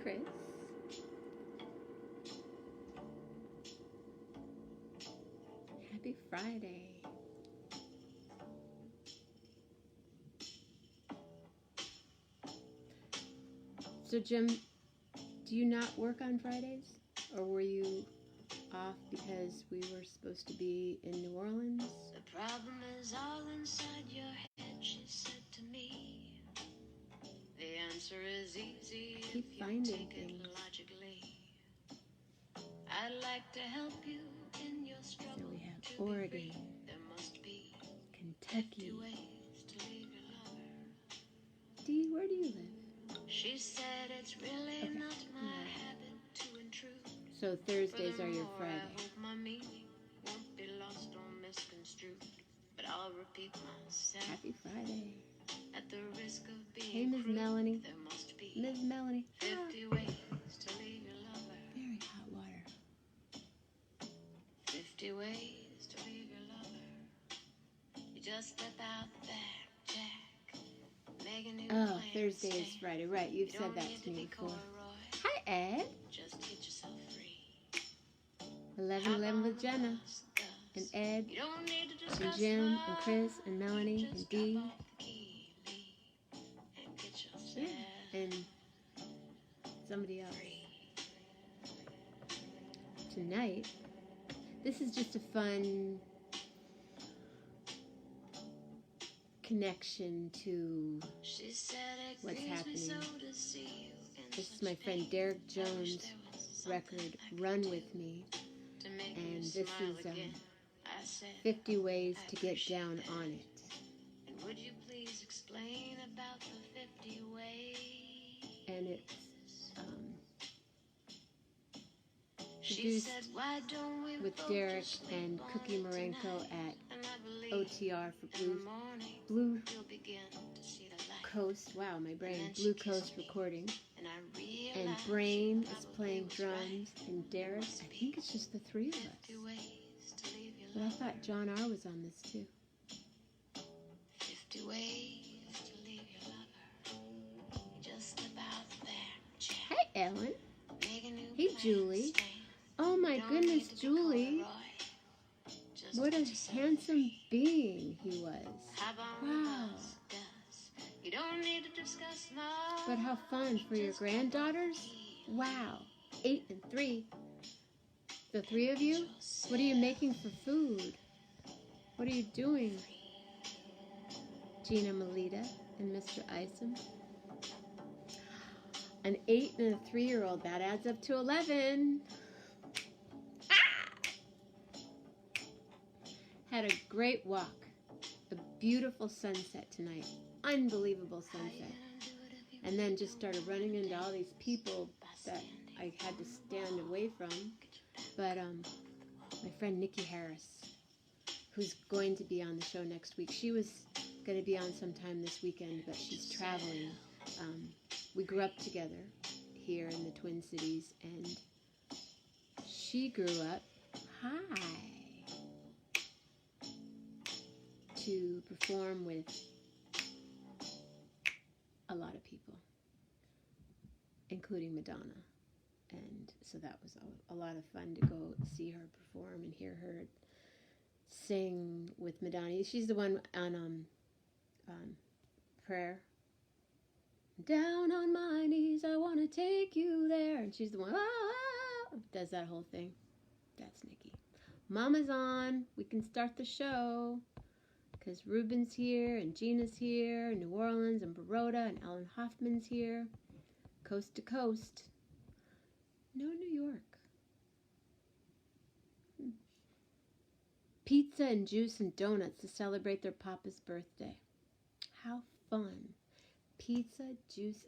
Chris. Happy Friday. So Jim, do you not work on Fridays? Or were you off because we were supposed to be in New Orleans? The problem is all inside your head, she said to me. The answer is easy if you take it logically. I'd like to help you in your struggle. So we have Oregon, there must be Kentucky. 50 ways to leave your lover. Dee, where do you live? She said it's really not my habit to intrude. So Thursdays are your Friday. I hope my meaning won't be lost or misconstrued. But I'll repeat myself. Happy Friday. At the risk of being Hey, Ms. Melanie. There must be Ms. Melanie. 50 ways to leave your lover. Very hot water. 50 ways to leave your lover. You just step out there, Jack. Make a new plan. Thursday is Friday. Right, you've said that to me before. Hi, Ed. Just get yourself free. 11 with Jenna and Ed and Jim and Chris and Melanie and Dee. Yeah, and somebody else. Tonight, this is just a fun connection to what's happening. This is my friend Derek Jones' record, Run With Me. And this is 50 ways to get down on it. And would you please explain about the 50 ways? And it's She said, why don't we with Derek and Cookie Marenko at OTR for Blue Coast. Wow, my brain. Blue Coast Recording. And Brain is playing drums, and Derek, I think it's just the three of us. But I thought John R. was on this too. 50 ways to leave your lover. Just about there. Hey, Ellen. Hey, Julie. Oh my goodness, Julie. What a handsome being he was. Wow. You don't need to discuss much. But how fun for your granddaughters? Wow. 8 and 3. The three of you? What are you making for food? What are you doing? Jenna Mammina and Mr. Isom. An 8 and a 3-year-old. That adds up to 11. Had a great walk. A beautiful sunset tonight. Unbelievable sunset. And then just started running into all these people that I had to stand away from. But my friend Nikki Harris, who's going to be on the show next week, she was going to be on sometime this weekend, but she's traveling. We grew up together here in the Twin Cities, and she grew up to perform with a lot of people, including Madonna. And so that was a lot of fun to go see her perform and hear her sing with Madonna. She's the one on Prayer. Down on my knees, I want to take you there. And she's the one does that whole thing. That's Nikki. Mama's on. We can start the show. Because Ruben's here, and Gina's here, and New Orleans, and Baroda, and Alan Hoffman's here. Coast to coast. No New York. Pizza and juice and donuts to celebrate their papa's birthday. How fun. Pizza, juice.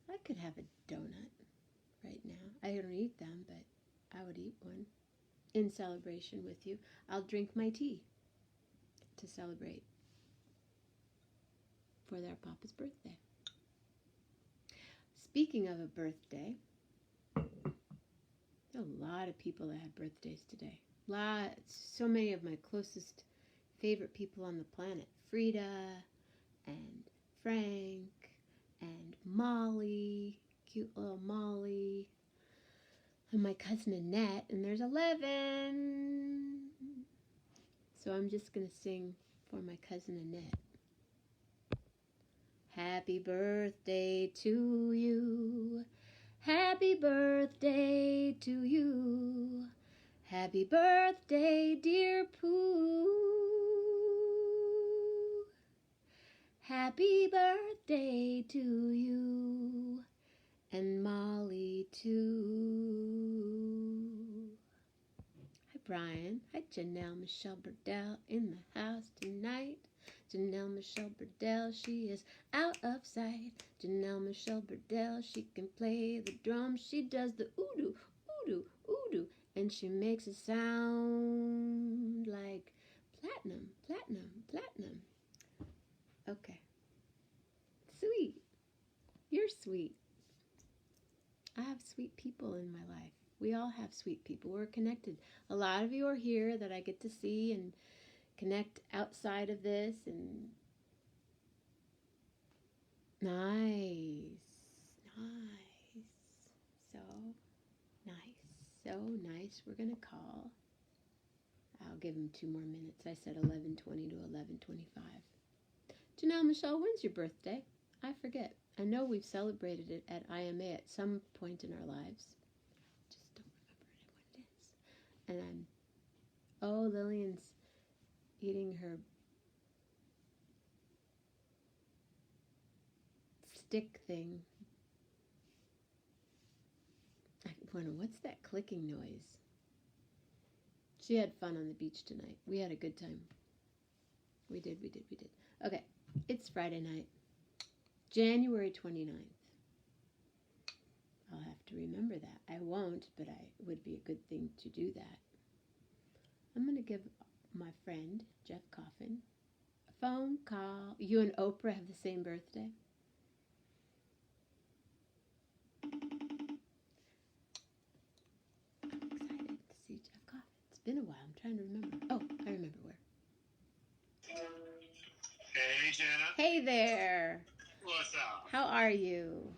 I could have a donut right now. I don't eat them, but I would eat one in celebration with you. I'll drink my tea to celebrate for their papa's birthday. Speaking of a birthday, there are a lot of people that had birthdays today. So many of my closest favorite people on the planet. Frida and Frank and Molly, cute little Molly. And my cousin Annette, and there's 11. So I'm just going to sing for my cousin Annette. Happy birthday to you. Happy birthday to you. Happy birthday, dear Pooh. Happy birthday to you. And Molly too. Hi Brian. Hi Janelle Michelle Burdell in the house tonight. Janelle Michelle Burdell, she is out of sight. Janelle Michelle Burdell, she can play the drums. She does the oo-doo, oo-doo, oo-doo. And she makes it sound like platinum, platinum, platinum. Okay. Sweet. You're sweet. I have sweet people in my life. We all have sweet people. We're connected. A lot of you are here that I get to see and connect outside of this. And nice. So nice. We're going to call. I'll give him 2 more minutes. I said 11:20 to 11:25. Janelle Michelle, when's your birthday? I forget. I know we've celebrated it at IMA at some point in our lives. Just don't remember when it is. And Lillian's eating her stick thing. I wonder, what's that clicking noise? She had fun on the beach tonight. We had a good time. We did. Okay, it's Friday night. January 29th. I'll have to remember that. I won't, but it would be a good thing to do that. I'm going to give my friend, Jeff Coffin, a phone call. You and Oprah have the same birthday? I'm excited to see Jeff Coffin. It's been a while. I'm trying to remember. Oh, I remember where. Hey, Jenna. Hey there. What's up? How are you?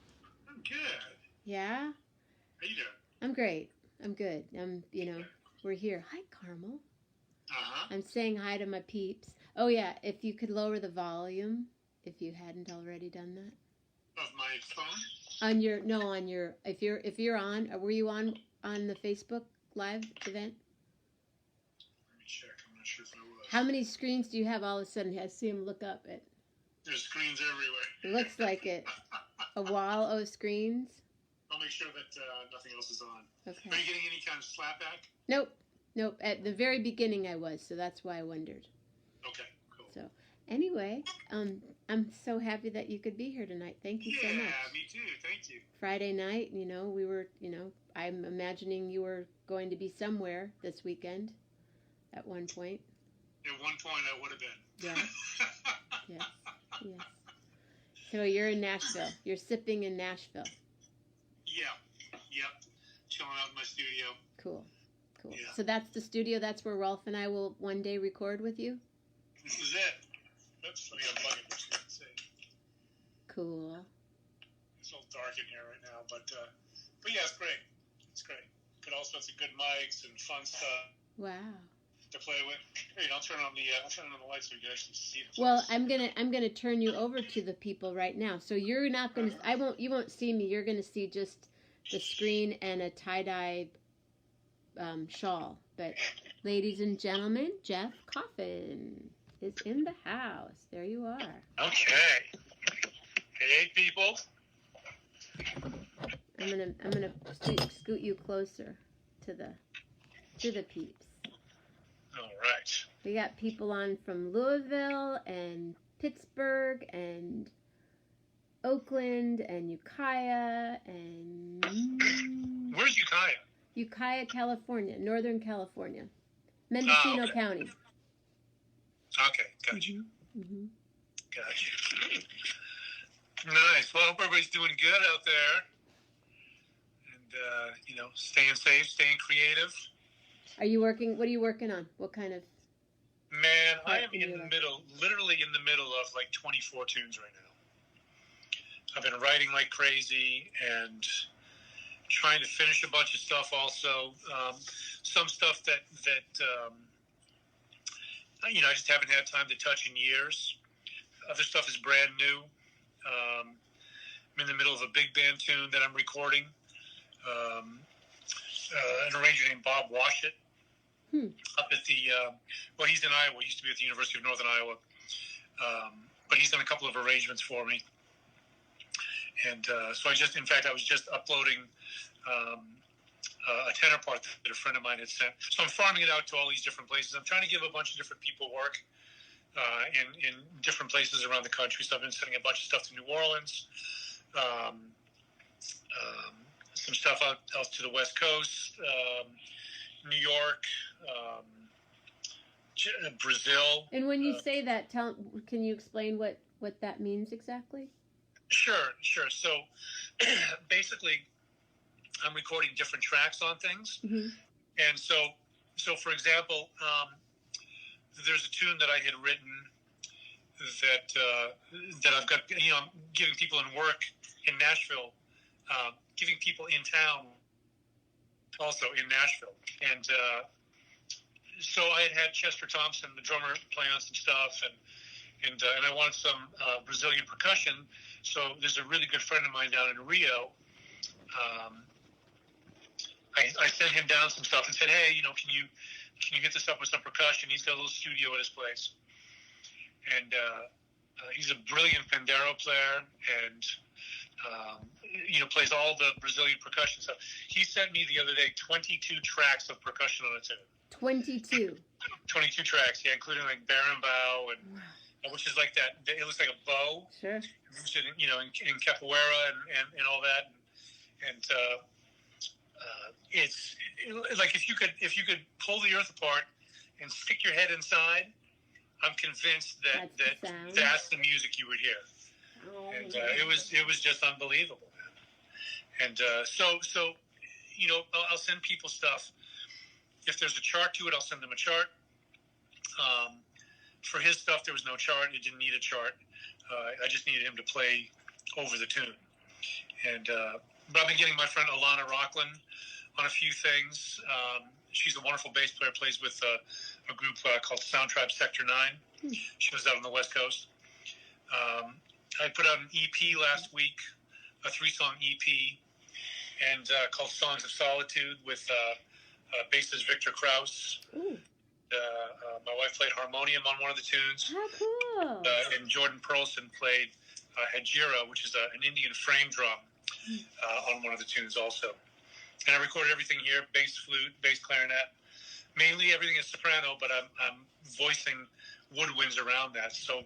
I'm good. Yeah? How you doing? I'm great. I'm good. We're here. Hi, Carmel. Uh-huh. I'm saying hi to my peeps. Oh, yeah, if you could lower the volume, if you hadn't already done that. Of my phone? If you're on, were you on the Facebook Live event? Let me check. I'm not sure if I was. How many screens do you have all of a sudden? I see him look up at. There's screens everywhere. It looks like it. A wall of screens. I'll make sure that nothing else is on. Okay. Are you getting any kind of slapback? Nope. At the very beginning I was, so that's why I wondered. Okay, cool. So, anyway, I'm so happy that you could be here tonight. Thank you so much. Yeah, me too. Thank you. Friday night, we were, I'm imagining you were going to be somewhere this weekend at one point. At one point I would have been. Yes. So you're in Nashville. You're sipping in Nashville. Yep. Chilling out in my studio. Cool. Yeah. So that's the studio. That's where Rolf and I will one day record with you? This is it. Oops, let me unplug it so you can see. Cool. It's a little dark in here right now, but yeah, it's great. It's great. Got all sorts of good mics and fun stuff. Wow. To play with. Here, I'll turn on the lights so you can actually see the place. Well, I'm gonna turn you over to the people right now. So you're not gonna. You won't see me. You're gonna see just the screen and a tie-dye shawl. But, ladies and gentlemen, Jeff Coffin is in the house. There you are. Okay. Hey, people. I'm gonna scoot you closer to the peeps. All right. We got people on from Louisville and Pittsburgh and Oakland and Ukiah and... Where's Ukiah? Ukiah, California, Northern California. Mendocino okay. County. Okay, got you. Mm-hmm. Got you. Nice. Well, I hope everybody's doing good out there. And, staying safe, staying creative. Are you working? What are you working on? What kind of... Man, I am literally in the middle of like 24 tunes right now. I've been writing like crazy and trying to finish a bunch of stuff also. Some stuff that I just haven't had time to touch in years. Other stuff is brand new. I'm in the middle of a big band tune that I'm recording. An arranger named Bob Washit up at the, he's in Iowa. He used to be at the University of Northern Iowa. But he's done a couple of arrangements for me. And so I was just uploading a tenor part that a friend of mine had sent. So I'm farming it out to all these different places. I'm trying to give a bunch of different people work in different places around the country. So I've been sending a bunch of stuff to New Orleans, some stuff out to the West Coast, New York, Brazil. And when you say that, can you explain what that means exactly? Sure. So basically, I'm recording different tracks on things. Mm-hmm. And so for example, there's a tune that I had written that I've got, I'm giving people in work in Nashville, giving people in town also in Nashville. And so I had Chester Thompson, the drummer, play on some stuff, and I wanted some Brazilian percussion. So there's a really good friend of mine down in Rio. I sent him down some stuff and said, hey, can you hit this up with some percussion? He's got a little studio at his place. And he's a brilliant pandero player and, plays all the Brazilian percussion stuff. He sent me the other day 22 tracks of percussion on a tune. 22 tracks, yeah, including like berimbau and which is like that. It looks like a bow. Sure. In capoeira and all that. And it's like if you could pull the earth apart and stick your head inside, I'm convinced that's the music you would hear. Oh, and it was just unbelievable. And so I'll send people stuff. If there's a chart to it, I'll send them a chart. For his stuff, there was no chart. It didn't need a chart. I just needed him to play over the tune. And but I've been getting my friend Alana Rockland on a few things. She's a wonderful bass player, plays with a group called Sound Tribe Sector 9. She was out on the West Coast. I put out an EP last week, a 3-song EP, and called Songs of Solitude with bassist Victor Krause. My wife played harmonium on one of the tunes. How cool! And Jordan Perlson played Hajira, which is an Indian frame drum, on one of the tunes also. And I recorded everything here: bass flute, bass clarinet. Mainly everything is soprano, but I'm voicing woodwinds around that. So,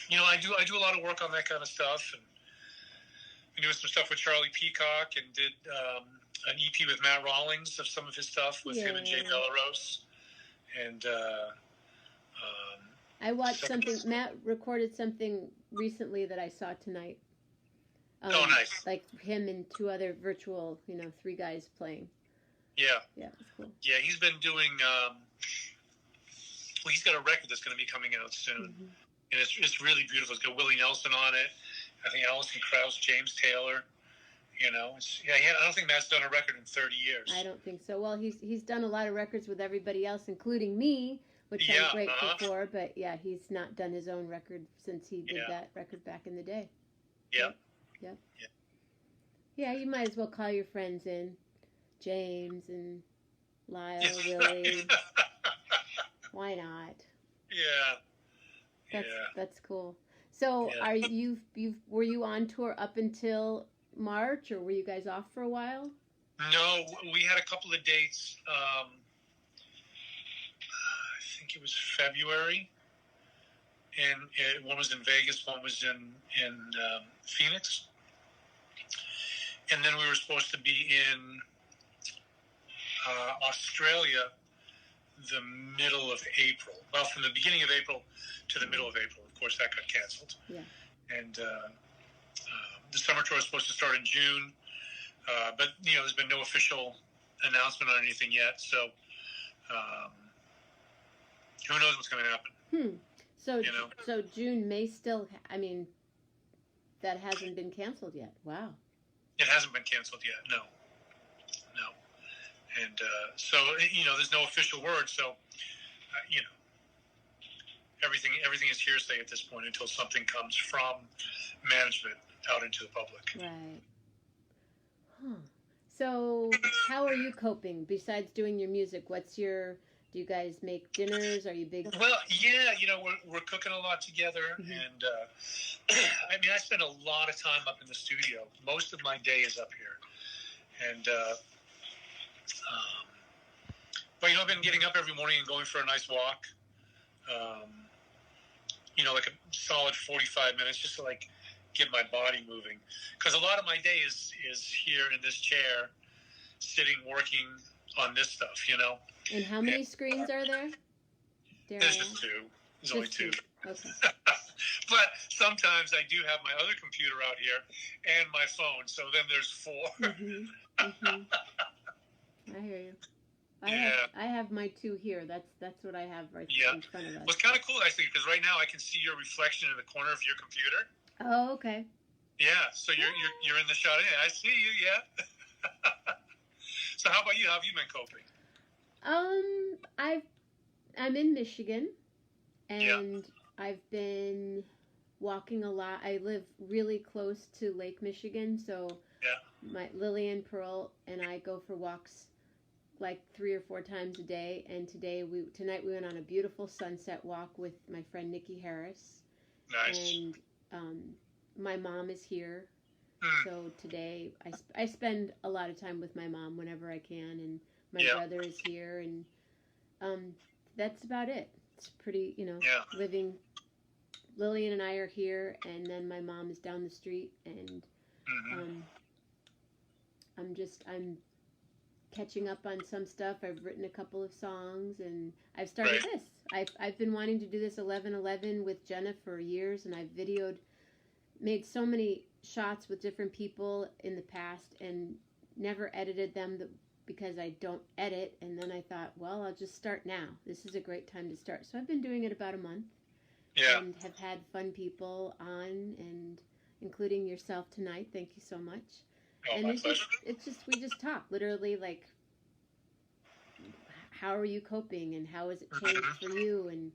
I do a lot of work on that kind of stuff. And been doing some stuff with Charlie Peacock, and did an EP with Matt Rawlings of some of his stuff with him and Jay Delarose. And I watched something. Matt recorded something recently that I saw tonight. Oh, nice! Like him and 2 other virtual, 3 guys playing. Yeah, it's cool. Yeah, he's been doing. He's got a record that's going to be coming out soon, and it's really beautiful. It's got Willie Nelson on it. I think Alison Krauss, James Taylor. I don't think Matt's done a record in 30 years. I don't think so. Well, he's done a lot of records with everybody else, including me, which I'm grateful for. But yeah, he's not done his own record since he did that record back in the day. Yep. Yeah, you might as well call your friends in, James and Lyle, Willie. Why not? Yeah. That's cool. So, are were you on tour up until March, or were you guys off for a while? No, we had a couple of dates. I think it was February, and one was in Vegas, one was in Phoenix, and then we were supposed to be in Australia the middle of April. Well, from the beginning of April to the middle of April. Of course, that got canceled. Yeah. And the summer tour is supposed to start in June, but there's been no official announcement on anything yet. So who knows what's going to happen? So June may still. that hasn't been canceled yet. Wow. It hasn't been canceled yet. No. And so, there's no official word. So, everything is hearsay at this point until something comes from management out into the public. Right. Huh. So, how are you coping besides doing your music? Do you guys make dinners? Are you big? Well, yeah, we're cooking a lot together, Mm-hmm. and I spend a lot of time up in the studio. Most of my day is up here, and but I've been getting up every morning and going for a nice walk. Like a solid 45 minutes, just to get my body moving, because a lot of my day is here in this chair, sitting working on this stuff. And how many screens are there? There's just two. There's only two. Okay. But sometimes I do have my other computer out here and my phone, so then there's four. I hear you. I have my two here. That's what I have right in front of us. Well, it's kind of cool actually, because right now I can see your reflection in the corner of your computer. Oh, okay. Yeah, so you're in the shot. Yeah, I see you. Yeah. So how about you? How have you been coping? I'm in Michigan, and I've been walking a lot. I live really close to Lake Michigan, so my Lillian, Pearl, and I go for walks 3 or 4 times a day. And tonight we went on a beautiful sunset walk with my friend Nikki Harris. Nice. And my mom is here, so today I spend a lot of time with my mom whenever I can, and my brother is here, and that's about it. It's pretty, living. Lillian and I are here, and then my mom is down the street, and I'm catching up on some stuff. I've written a couple of songs, and I've started this. I've been wanting to do this 11/11 with Jenna for years, and I've made so many shots with different people in the past, and never edited them because I don't edit. And then I thought, well, I'll just start now. This is a great time to start. So I've been doing it about a month, and have had fun people on, and including yourself tonight. Thank you so much. Oh, and my pleasure. we just talk literally, how are you coping, and how has it changed for you? And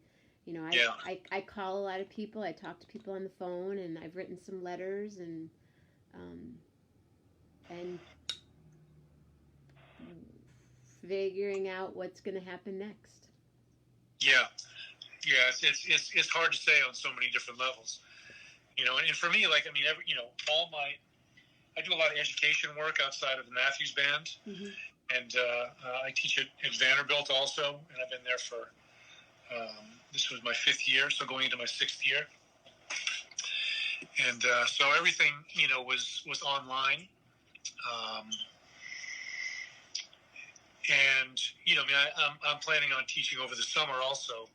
I call a lot of people, I talk to people on the phone, and I've written some letters, and figuring out what's going to happen next. It's hard to say on so many different levels, and for me, I do a lot of education work outside of the Matthews Band, and I teach at Vanderbilt also, and I've been there for, this was my 5th year, so going into my 6th year. And so everything, was online. And, I'm planning on teaching over the summer also,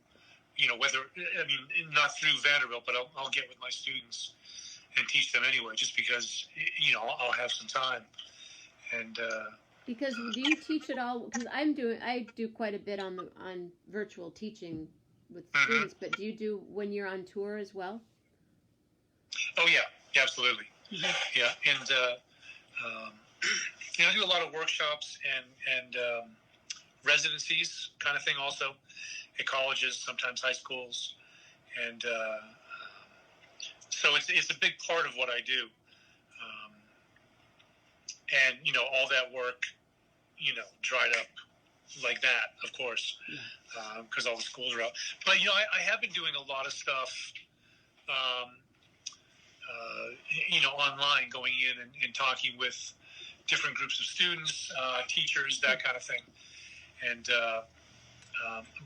not through Vanderbilt, but I'll get with my students and teach them anyway, just because, I'll have some time. And because do you teach at all? Because I do quite a bit on virtual teaching with students, but do you do when you're on tour as well? Oh yeah, absolutely. Yeah, and I do a lot of workshops and residencies kind of thing also at colleges, sometimes high schools, and so it's a big part of what I do. And, all that work, dried up like that, of course, because all the schools are out. But, I have been doing a lot of stuff, online, going in and talking with different groups of students, teachers, that kind of thing. And,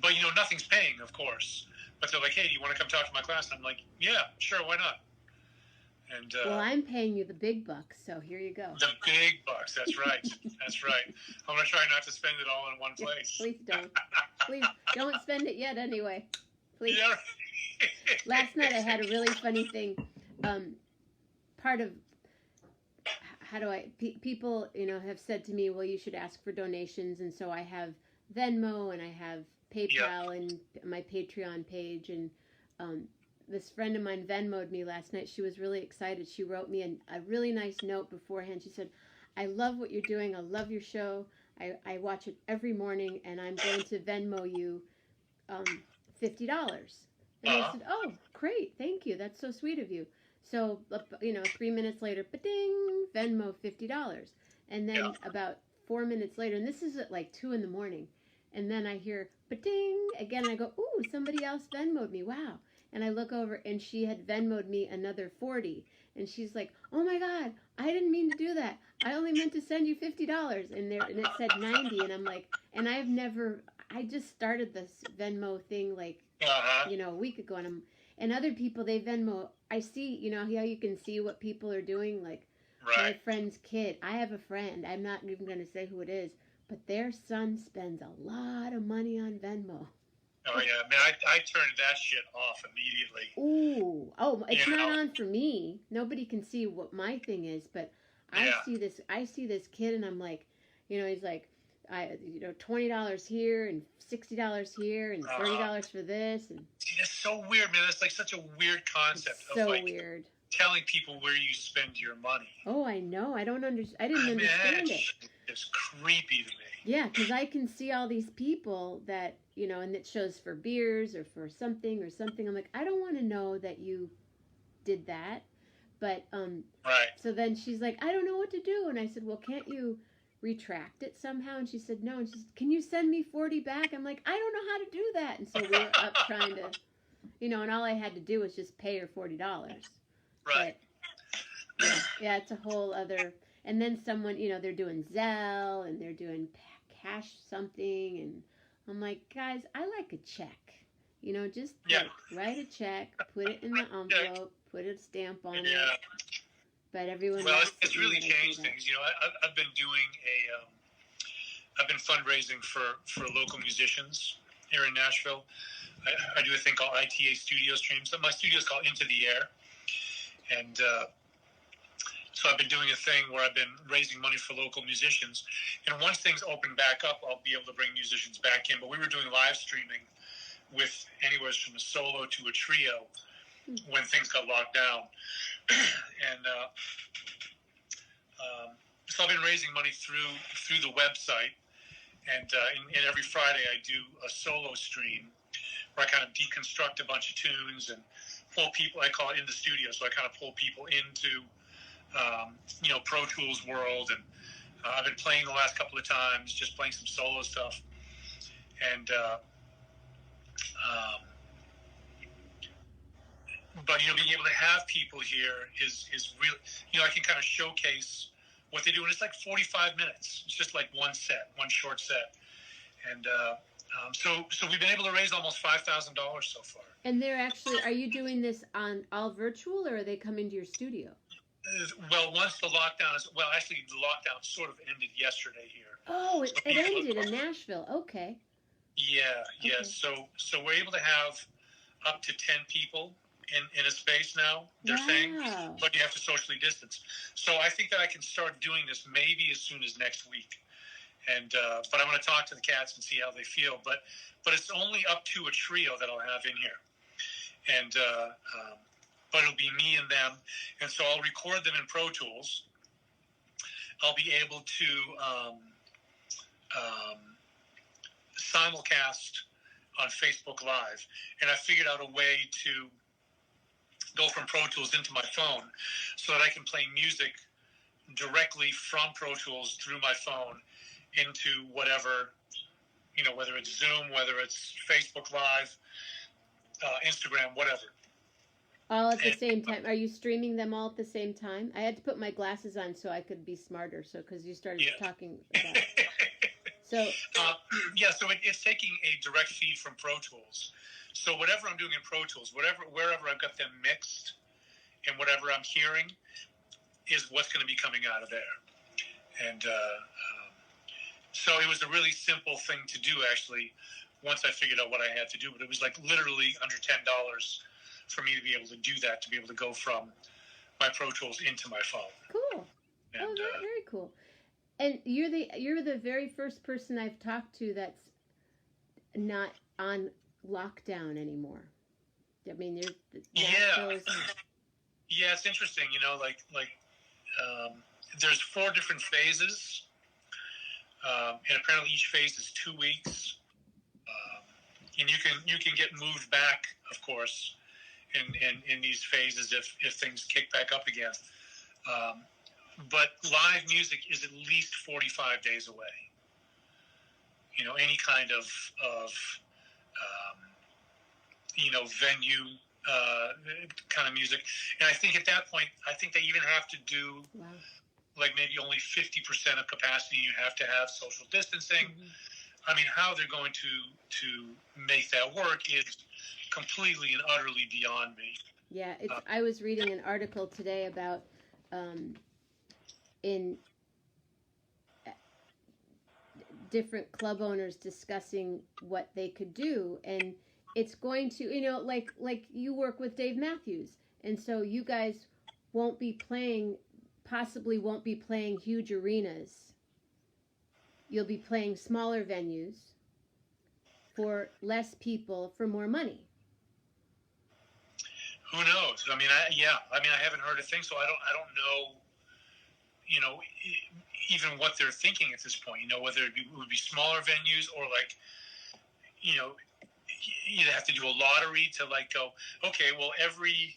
but, nothing's paying, of course. But they're like, hey, do you want to come talk to my class? And I'm like, yeah, sure, why not? And, well, I'm paying you the big bucks, so here you go. The big bucks, that's right. That's right. I'm going to try not to spend it all in one place. Please don't. Please don't spend it yet anyway. Please. Yeah. Last night I had a really funny thing. Part of people, have said to me, well, you should ask for donations. And so I have Venmo, and I have PayPal, and my Patreon page. And this friend of mine Venmoed me last night. She was really excited. She wrote me a really nice note beforehand. She said, I love what you're doing. I love your show. I watch it every morning, and I'm going to Venmo you $50. And I said, oh, great. Thank you. That's so sweet of you. So, 3 minutes later, ba-ding, Venmo $50. And then about 4 minutes later, and this is at like 2 in the morning, and then I hear, ba-ding, again. I go, ooh, somebody else Venmoed me. Wow. And I look over, and she had Venmoed me another 40. And she's like, oh my God, I didn't mean to do that. I only meant to send you $50. And it said 90. And I'm like, and I just started this Venmo thing like, a week ago. And other people, they Venmo. I see, how you can see what people are doing. Like my friend's kid. I have a friend. I'm not even going to say who it is. But their son spends a lot of money on Venmo. Oh, yeah. Man, I turned that shit off immediately. Ooh. Oh, it's not on for me. Nobody can see what my thing is, but I see this kid, and I'm like, he's like, $20 here and $60 here and $30 for this. And see, that's so weird, man. That's like such a weird concept. It's so weird. Telling people where you spend your money. Oh, I know. I don't understand. I didn't understand it. It's creepy to me. Yeah, because I can see all these people that, and it shows for beers or for something. I'm like, I don't want to know that you did that. But, so then she's like, I don't know what to do. And I said, well, can't you retract it somehow? And she said, no. And she said, can you send me 40 back? I'm like, I don't know how to do that. And so we were up trying to, and all I had to do was just pay her $40. Right. But, yeah, it's a whole other. And then someone, they're doing Zelle and they're doing cash something. And I'm like, guys, I like a check. Just write a check, put it in the envelope, put a stamp on it. But everyone. Well, it's really changed things. I've been doing I've been fundraising for local musicians here in Nashville. I do a thing called ITA Studio Streams. My studio is called Into the Air. And so I've been doing a thing where I've been raising money for local musicians. And once things open back up, I'll be able to bring musicians back in. But we were doing live streaming with anywhere from a solo to a trio when things got locked down. And so I've been raising money through the website. And every Friday I do a solo stream where I kind of deconstruct a bunch of tunes and pull people. I call it in the studio, so I kind of pull people into Pro Tools world, and I've been playing the last couple of times, just playing some solo stuff, and but being able to have people here is really, I can kind of showcase what they do, and it's like 45 minutes. It's just like one short set, and so we've been able to raise almost $5,000 so far. And are you doing this on all virtual, or are they coming to your studio? Well, once the lockdown actually the lockdown sort of ended yesterday here. Oh, it ended in Nashville. Okay. Yeah. Okay. So we're able to have up to 10 people in a space now, they're saying, but you have to socially distance. So I think that I can start doing this maybe as soon as next week. And but I'm going to talk to the cats and see how they feel. But it's only up to a trio that I'll have in here. And but it'll be me and them, and so I'll record them in Pro Tools. I'll be able to simulcast on Facebook Live, and I figured out a way to go from Pro Tools into my phone so that I can play music directly from Pro Tools through my phone into whatever, whether it's Zoom, whether it's Facebook Live, Instagram, whatever. All at the same time. Are you streaming them all at the same time? I had to put my glasses on so I could be smarter. So because you started talking about it. So so it's taking a direct feed from Pro Tools. So whatever I'm doing in Pro Tools, wherever I've got them mixed, and whatever I'm hearing is what's going to be coming out of there. And so it was a really simple thing to do, actually, once I figured out what I had to do. But it was like literally under $10 for me to be able to do that, to be able to go from my Pro Tools into my phone. Cool. And, very cool. And you're the very first person I've talked to that's not on lockdown anymore. I mean, Yeah, yeah, it's interesting. There's 4 different phases, and apparently each phase is 2 weeks, and you can get moved back, of course, in these phases if things kick back up again. But live music is at least 45 days away. Any kind of venue kind of music. And I think at that point, I think they even have to do like maybe only 50% of capacity. You have to have social distancing. Mm-hmm. I mean, how they're going to make that work is completely and utterly beyond me. Yeah, I was reading an article today about in different club owners discussing what they could do, and it's going to, like you work with Dave Matthews, and so you guys possibly won't be playing huge arenas. You'll be playing smaller venues for less people for more money. Who knows? I mean, I haven't heard a thing, so I don't know, even what they're thinking at this point. Whether it would be smaller venues or like, you'd have to do a lottery to like go, okay, well, every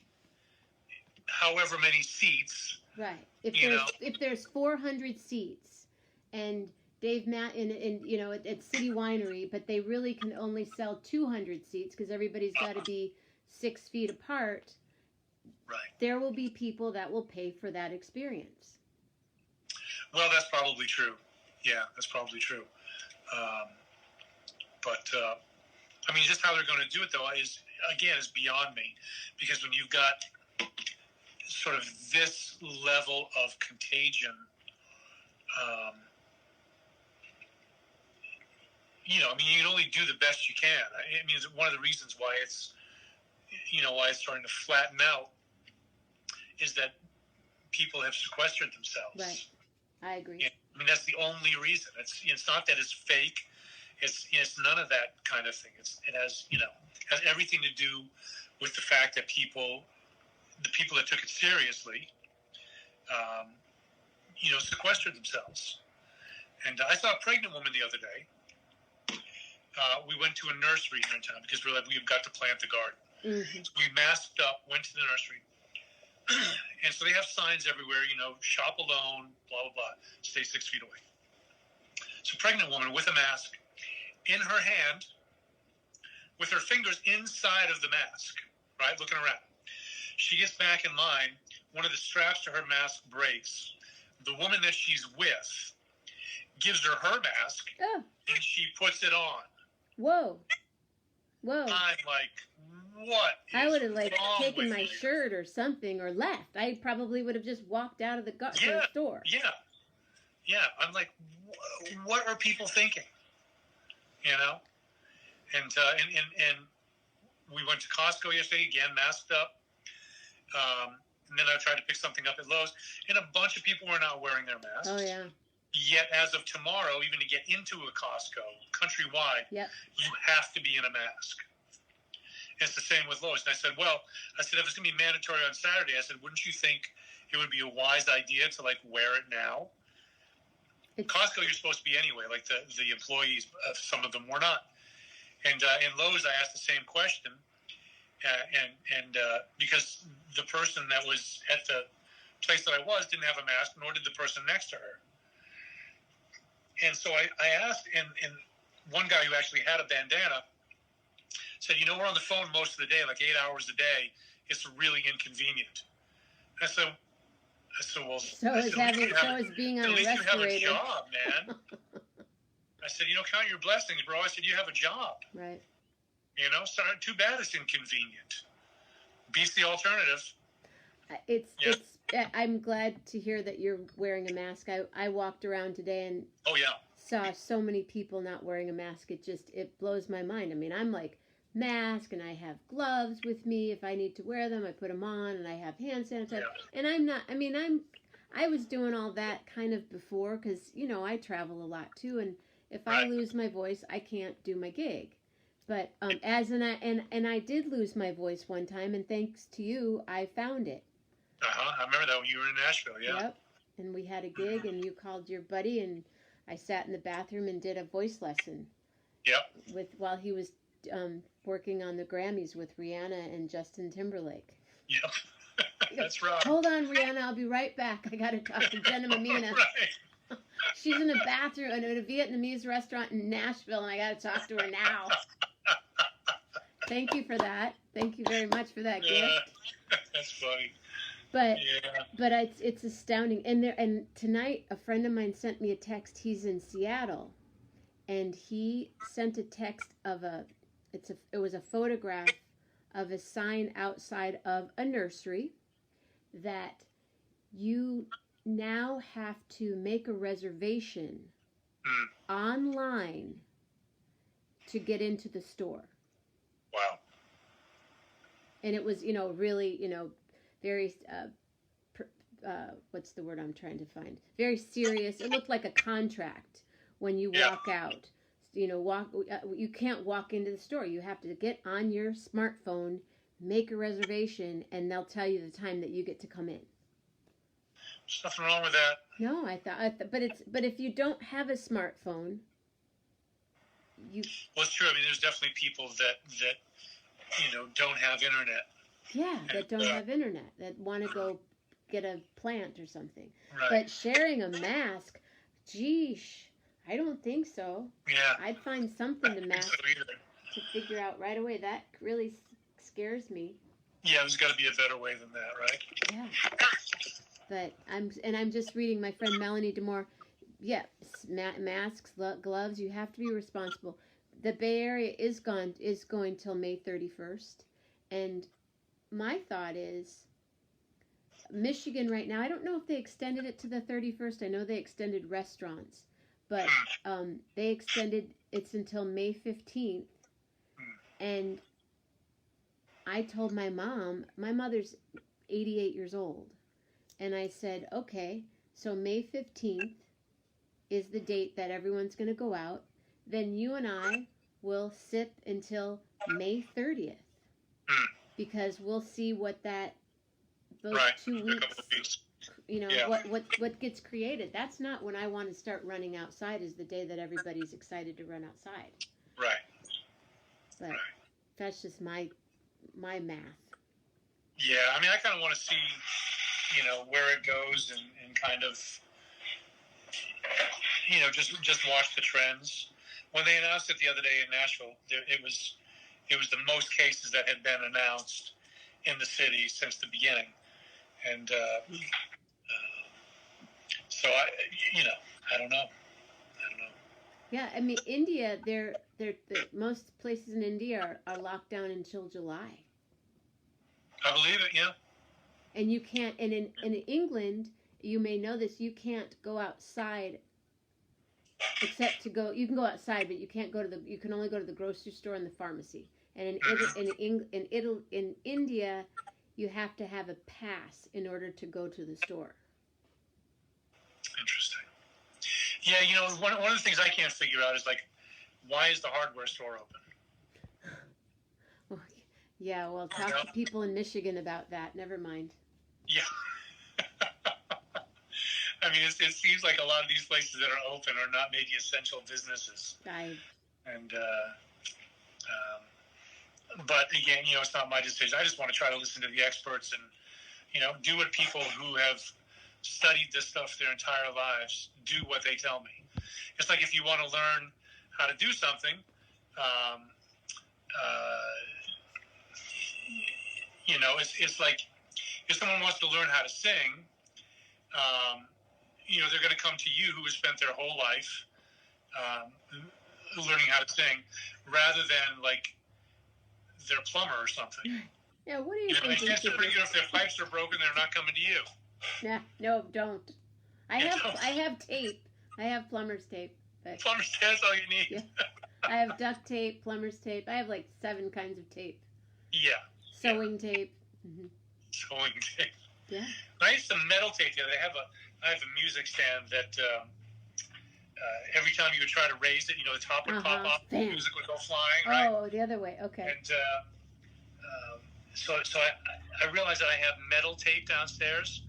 however many seats. Right. If there's 400 seats and Dave Matt at City Winery, but they really can only sell 200 seats because everybody's got to be 6 feet apart. Right. There will be people that will pay for that experience. Well, that's probably true. Yeah, that's probably true. I mean, just how they're going to do it, though, is beyond me. Because when you've got sort of this level of contagion, you can only do the best you can. I mean, it's one of the reasons why it's starting to flatten out is that people have sequestered themselves. Right. I agree. I mean, that's the only reason. It's not that it's fake. It's none of that kind of thing. It has everything to do with the fact that the people that took it seriously, sequestered themselves. And I saw a pregnant woman the other day. We went to a nursery here in town because we've got to plant the garden. Mm-hmm. So we masked up, went to the nursery. And so they have signs everywhere, shop alone, blah, blah, blah, stay 6 feet away. So a pregnant woman with a mask in her hand, with her fingers inside of the mask, right, looking around. She gets back in line. One of the straps to her mask breaks. The woman that she's with gives her mask, and she puts it on. Whoa. I'm like, what? I would have taken my shirt or something or left. I probably would have just walked out of the store. Yeah. I'm like, what are people thinking? And we went to Costco yesterday again, masked up. And then I tried to pick something up at Lowe's, and a bunch of people were not wearing their masks. Oh yeah. Yet, as of tomorrow, even to get into a Costco countrywide, yep, you have to be in a mask. It's the same with Lowe's. And I said, if it's going to be mandatory on Saturday, I said, wouldn't you think it would be a wise idea to, wear it now? Costco, you're supposed to be anyway. Like, the employees, some of them were not. And in Lowe's, I asked the same question. And because the person that was at the place that I was didn't have a mask, nor did the person next to her. And so I asked, and one guy who actually had a bandana said, we're on the phone most of the day, like 8 hours a day. It's really inconvenient. I said, well, so is being on a respirator. At least you have a job, man. I said, count your blessings, bro. I said, you have a job. Right. Too bad it's inconvenient. Beats the alternative. I'm glad to hear that you're wearing a mask. I walked around today and saw so many people not wearing a mask. It blows my mind. I mean, I'm like, mask, and I have gloves with me. If I need to wear them, I put them on, and I have hand sanitizer. Yeah. And I was doing all that kind of before because, I travel a lot too, and if I lose my voice, I can't do my gig. But I did lose my voice one time, and thanks to you, I found it. I remember that when you were in Nashville. Yeah. Yep. And we had a gig, and you called your buddy, and I sat in the bathroom and did a voice lesson. Yep. While he was working on the Grammys with Rihanna and Justin Timberlake. Yep. That's right. Hold on, Rihanna. I'll be right back. I got to talk to Jenna Mammina. Right. She's in a bathroom in a Vietnamese restaurant in Nashville, and I got to talk to her now. Thank you for that. Thank you very much for that gift. That's funny. But it's astounding. And tonight a friend of mine sent me a text. He's in Seattle, and he sent a text of it was a photograph of a sign outside of a nursery that you now have to make a reservation online to get into the store. Wow. And it was, really, very, what's the word I'm trying to find? Very serious. It looked like a contract when you walk out. You can't walk into the store. You have to get on your smartphone, make a reservation, and they'll tell you the time that you get to come in. There's nothing wrong with that. No, I thought, but if you don't have a smartphone, Well, it's true. I mean, there's definitely people that don't have internet. Yeah, that don't have internet, that want to go get a plant or something. Right. But sharing a mask, geesh, I don't think so. Yeah. I'd find something to to figure out right away. That really scares me. Yeah, there's got to be a better way than that, right? Yeah. But I'm just reading my friend Melanie DeMore. Yeah, masks, gloves. You have to be responsible. The Bay Area is going till May 31st, and my thought is, Michigan right now. I don't know if they extended it to the 31st. I know they extended restaurants, but they extended it's until May 15th, and I told my mom. My mother's 88 years old, and I said, okay, so May 15th is the date that everyone's going to go out. Then you and I will sit until May 30th, because we'll see what those 2 weeks, what gets created. That's not when I want to start running outside, is the day that everybody's excited to run outside. Right. But that's just my math. Yeah, I mean, I kind of want to see, where it goes and kind of, just watch the trends. When they announced it the other day in Nashville, it was the most cases that had been announced in the city since the beginning, and so I don't know. Yeah, I mean, India, they're most places in India are locked down until July. I believe it. Yeah. And you can't. And in England, you may know this. You can't go outside. Except to go, you can go outside, but you can't go to you can only go to the grocery store and the pharmacy. And in India, you have to have a pass in order to go to the store. Interesting. Yeah, one of the things I can't figure out is, like, why is the hardware store open? Well, yeah, well, talk to people in Michigan about that. Never mind. Yeah. I mean, it seems like a lot of these places that are open are not maybe essential businesses. But again, it's not my decision. I just want to try to listen to the experts and, do what people who have studied this stuff their entire lives do what they tell me. It's like if you want to learn how to do something, it's like if someone wants to learn how to sing, they're going to come to you who has spent their whole life learning how to sing, rather than like their plumber or something. Yeah, what do you think? If their pipes are broken, they're not coming to you. Yeah, no, don't. I have tape. I have plumber's tape. But plumber's tape, that's all you need. Yeah. I have duct tape, plumber's tape. I have like 7 kinds of tape. Yeah. Sewing tape. Mm-hmm. Sewing tape. Yeah. I used some metal tape. I have a music stand that every time you would try to raise it, the top would pop off, the music would go flying, right? Oh, the other way. Okay. And so I realized that I have metal tape downstairs.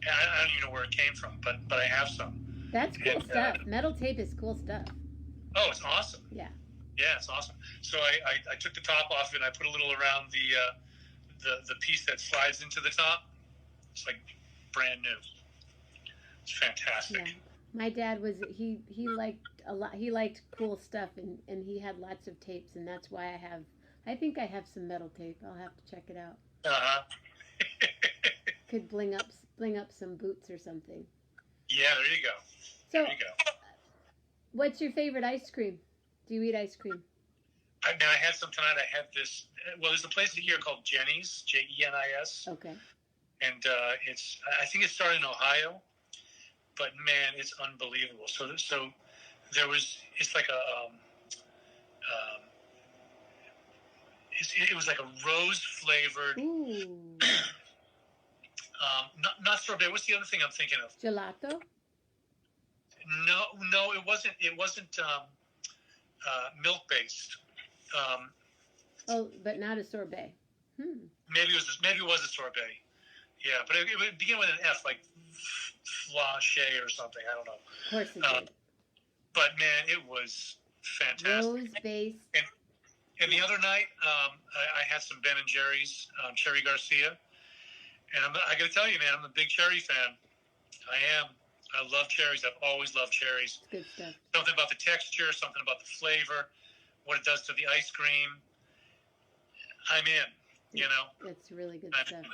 And I don't even know where it came from, but I have some. That's cool stuff. Metal tape is cool stuff. Oh, it's awesome. Yeah. Yeah, it's awesome. So I took the top off and I put a little around the piece that slides into the top. It's like brand new. It's fantastic. Yeah. My dad was he liked a lot. He liked cool stuff, and he had lots of tapes, and that's why I think I have some metal tape. I'll have to check it out. Could bling up some boots or something. Yeah, there you go. So, there you go. What's your favorite ice cream? Do you eat ice cream? I had some tonight. I had this. Well, there's a place here called Jenny's, Jenis. Okay. And I think it started in Ohio, but man, it's unbelievable. So there was. It's like it was like a rose flavored. Ooh. Not strawberry. What's the other thing I'm thinking of? Gelato? No, it wasn't. It wasn't milk based. But not a sorbet. Maybe it was a sorbet. Yeah, but it would begin with an F, like flache or something. I don't know. Of course it did. But man, it was fantastic. Rose based. And the other night, I had some Ben and Jerry's Cherry Garcia. And I got to tell you, man, I'm a big cherry fan. I am. I love cherries. I've always loved cherries. Good stuff. Something about the texture, something about the flavor, what it does to the ice cream. I'm in, It's really good stuff.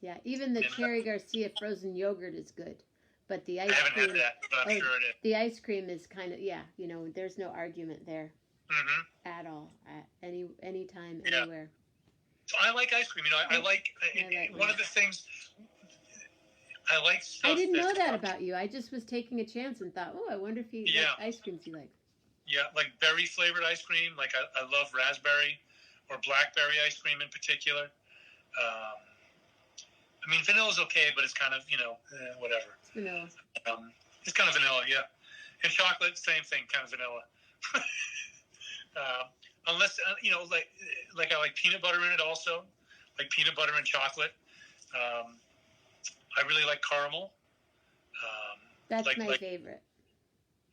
Yeah, even the Cherry Garcia frozen yogurt is good. But the ice cream... I haven't had that, but I'm sure it is. The ice cream is kind of, there's no argument there. Mm-hmm. At all. At any time, anywhere. So I like ice cream. I like one of the things. I like stuff. I didn't know that about you. I just was taking a chance and thought, I wonder if what ice creams you like. Yeah, like berry flavored ice cream. Like I love raspberry or blackberry ice cream in particular. I mean, vanilla's okay, but it's kind of whatever. It's vanilla. It's kind of vanilla, yeah. And chocolate, same thing, kind of vanilla. Unless like I like peanut butter in it also, like peanut butter and chocolate. I really like caramel. That's my favorite.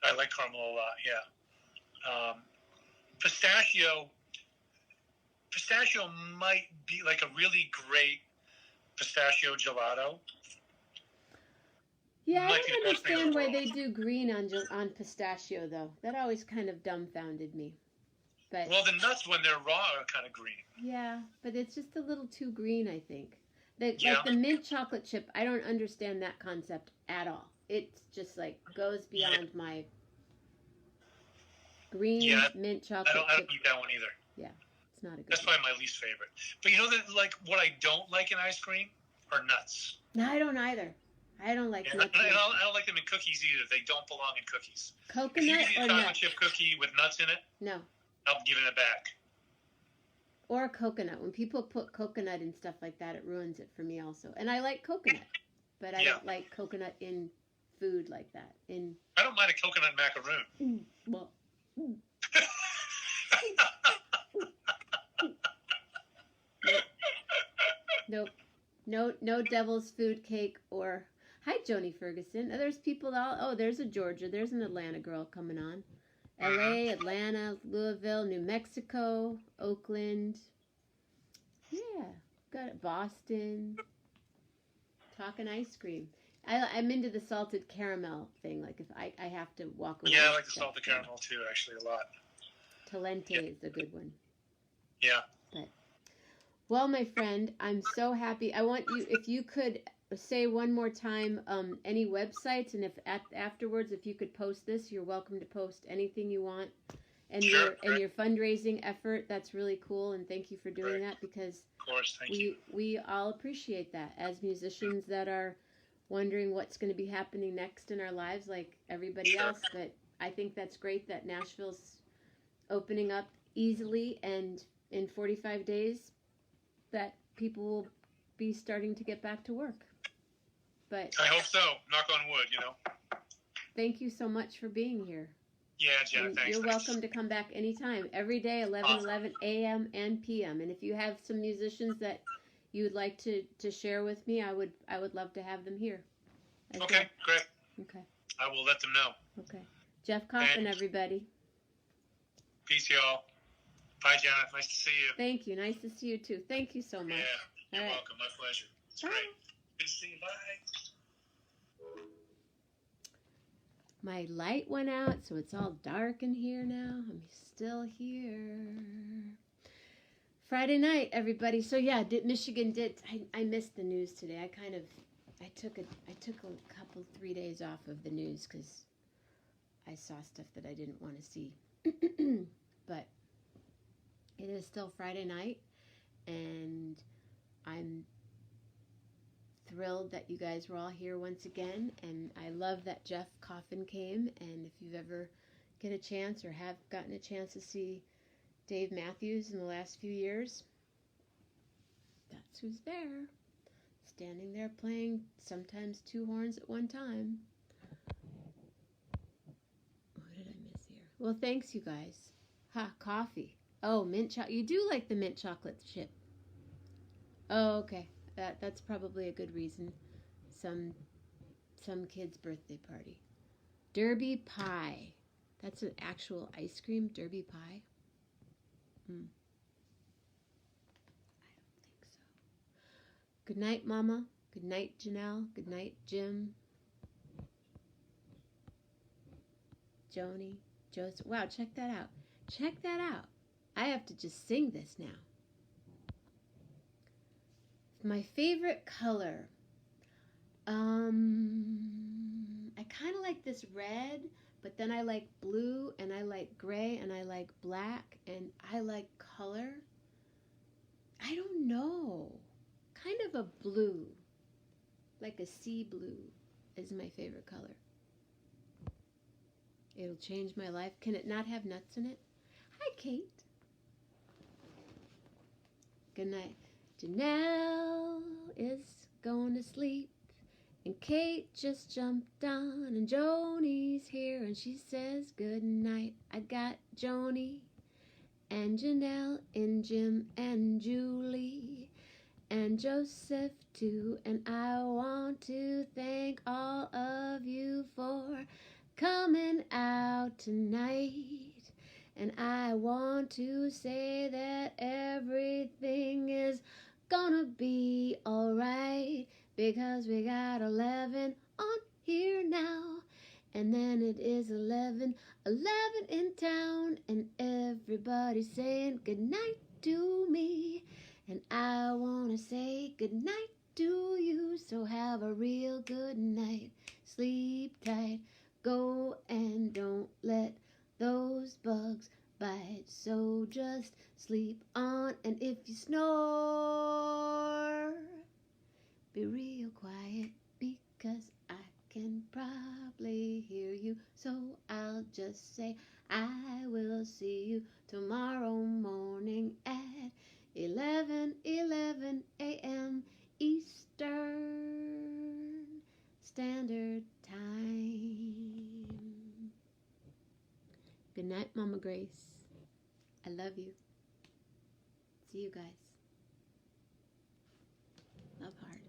I like caramel a lot. Yeah. Pistachio might be like a really great pistachio gelato. Yeah, I don't understand why they do green on pistachio though. That always kind of dumbfounded me. But, well, the nuts, when they're raw, are kind of green. Yeah, but it's just a little too green, I think. Like the mint chocolate chip, I don't understand that concept at all. It's just like goes beyond my green mint chocolate chip. I don't eat that one either. Yeah, it's not a good That's probably my least favorite. But what I don't like in ice cream are nuts. No, I don't either. I don't like nuts. I don't like them in cookies either. They don't belong in cookies. Coconut if you give me a or chocolate nuts? chip cookie with nuts in it, No. I'm giving it back. Or coconut. When people put coconut and stuff like that, it ruins it for me also. And I like coconut, but I don't like coconut in food like that. I don't mind a coconut macaroon. Well. Nope. No devil's food cake or... Hi, Joni Ferguson. There's people there's a Georgia. There's an Atlanta girl coming on. LA, Atlanta, Louisville, New Mexico, Oakland. Yeah. Got it. Boston. Talking ice cream. I'm into the salted caramel thing. Like if I have to walk away. Yeah, I like the salted caramel too, actually, a lot. Talente is a good one. Yeah. Well, my friend, I'm so happy. I want you, if you could say one more time any websites, and if afterwards, if you could post this, you're welcome to post anything you want. And your fundraising effort, that's really cool, and thank you for doing that, because of course, thank you. We all appreciate that as musicians that are wondering what's going to be happening next in our lives, like everybody else. But I think that's great that Nashville's opening up easily, and in 45 days that people will be starting to get back to work. But I hope so. Knock on wood, thank you so much for being here. Yeah, Jenna, thanks. You're welcome to come back anytime, every day, 11 a.m. and p.m. And if you have some musicians that you would like to share with me, I would love to have them here. Okay, great. Okay. I will let them know. Okay. Jeff Coffin, everybody. Peace, y'all. Bye, Jenna. Nice to see you. Thank you. Nice to see you, too. Thank you so much. Yeah, you're welcome. My pleasure. It's great. Good to see you. Bye. My light went out, so it's all dark in here now. I'm still here. Friday night, everybody. So yeah, Michigan did. I missed the news today. I took a couple 3 days off of the news because I saw stuff that I didn't want to see. But it is still Friday night, and I'm thrilled that you guys were all here once again, and I love that Jeff Coffin came. And if you've ever get a chance or have gotten a chance to see Dave Matthews in the last few years, that's who's there, standing there playing sometimes two horns at one time. What did I miss here? Well, thanks, you guys. Coffee. Oh, mint chocolate. You do like the mint chocolate chip. Oh, okay. That's probably a good reason. Some kid's birthday party. Derby pie. That's an actual ice cream, Derby pie. I don't think so. Good night, Mama. Good night, Janelle. Good night, Jim. Joni. Joseph. Wow, check that out. Check that out. I have to just sing this now. My favorite color. I kind of like this red, but then I like blue, and I like gray, and I like black, and I like color. I don't know. Kind of a blue. Like a sea blue is my favorite color. It'll change my life. Can it not have nuts in it? Hi, Kate. Good night. Janelle is going to sleep, and Kate just jumped on, and Joni's here, and she says good night. I got Joni and Janelle and Jim and Julie and Joseph too, and I want to thank all of you for coming out tonight. And I want to say that everything is gonna be alright, because we got 11 on here now, and then it is 11 in town, and everybody's saying goodnight to me, and I want to say goodnight to you. So have a real good night, sleep tight, go and don't let those bugs bite, so just sleep on, and if you snore, be real quiet, because I can probably hear you, so I'll just say I will see you tomorrow morning at 11 a.m. Eastern Standard Time. Good night, Mama Grace. I love you. See you guys. Love hard.